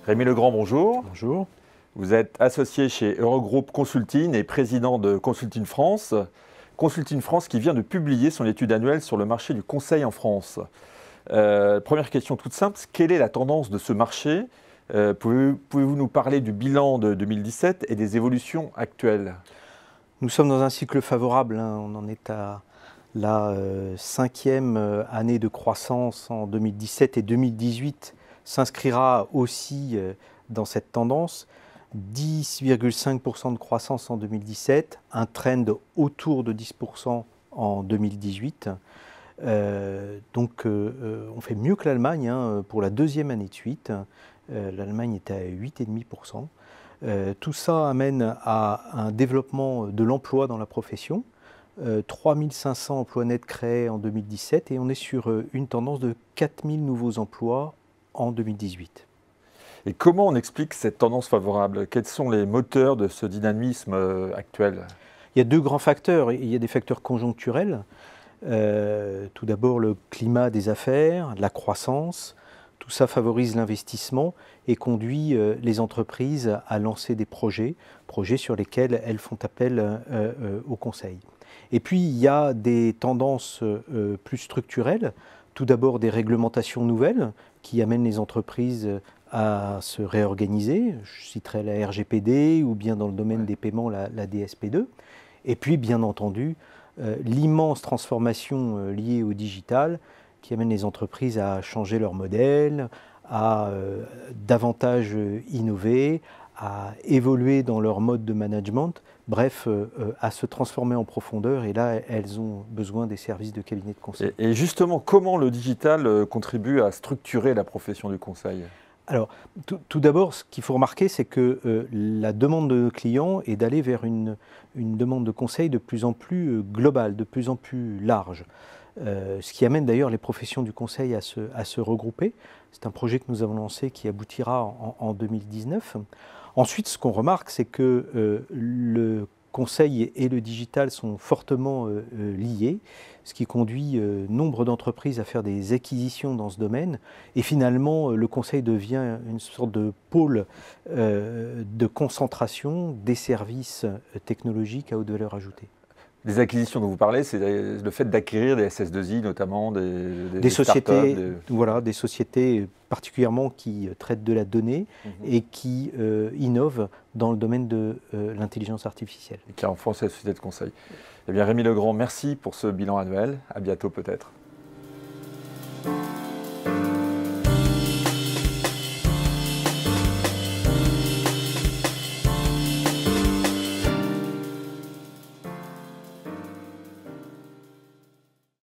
Rémi Legrand, bonjour. Bonjour. Vous êtes associé chez Eurogroupe Consulting et président de Consulting France. Consulting France qui vient de publier son étude annuelle sur le marché du conseil en France. Première question toute simple, quelle est la tendance de ce marché? Pouvez-vous nous parler du bilan de 2017 et des évolutions actuelles? Nous sommes dans un cycle favorable, hein. On en est à la cinquième année de croissance en 2017 et 2018 s'inscrira aussi dans cette tendance. 10,5% de croissance en 2017, un trend autour de 10% en 2018. Donc on fait mieux que l'Allemagne, hein, pour la deuxième année de suite. L'Allemagne est à 8,5%. Tout ça amène à un développement de l'emploi dans la profession. 3500 emplois nets créés en 2017 et on est sur une tendance de 4000 nouveaux emplois en 2018. Et comment on explique cette tendance favorable? Quels sont les moteurs de ce dynamisme actuel? Il y a deux grands facteurs. Il y a des facteurs conjoncturels. Tout d'abord le climat des affaires, la croissance. Tout ça favorise l'investissement et conduit les entreprises à lancer des projets sur lesquels elles font appel au conseil. Et puis il y a des tendances plus structurelles. Tout d'abord des réglementations nouvelles qui amènent les entreprises à se réorganiser. Je citerai la RGPD ou bien dans le domaine des paiements la DSP2. Et puis bien entendu l'immense transformation liée au digital qui amène les entreprises à changer leur modèle, à davantage innover, à évoluer dans leur mode de management, bref, à se transformer en profondeur. Et là, elles ont besoin des services de cabinet de conseil. Et justement, comment le digital contribue à structurer la profession du conseil? Alors, tout d'abord, ce qu'il faut remarquer, c'est que la demande de nos clients est d'aller vers une demande de conseil de plus en plus globale, de plus en plus large. Ce qui amène d'ailleurs les professions du conseil à se regrouper. C'est un projet que nous avons lancé qui aboutira en 2019. Ensuite, ce qu'on remarque, c'est que le conseil et le digital sont fortement liés, ce qui conduit nombre d'entreprises à faire des acquisitions dans ce domaine. Et finalement, le conseil devient une sorte de pôle de concentration des services technologiques à haute valeur ajoutée. Les acquisitions dont vous parlez, c'est le fait d'acquérir des SS2I, notamment des sociétés, voilà, des sociétés particulièrement qui traitent de la donnée et qui innovent dans le domaine de l'intelligence artificielle. Et qui renforcent la société de conseil. Eh bien, Rémi Legrand, merci pour ce bilan annuel. À bientôt peut-être.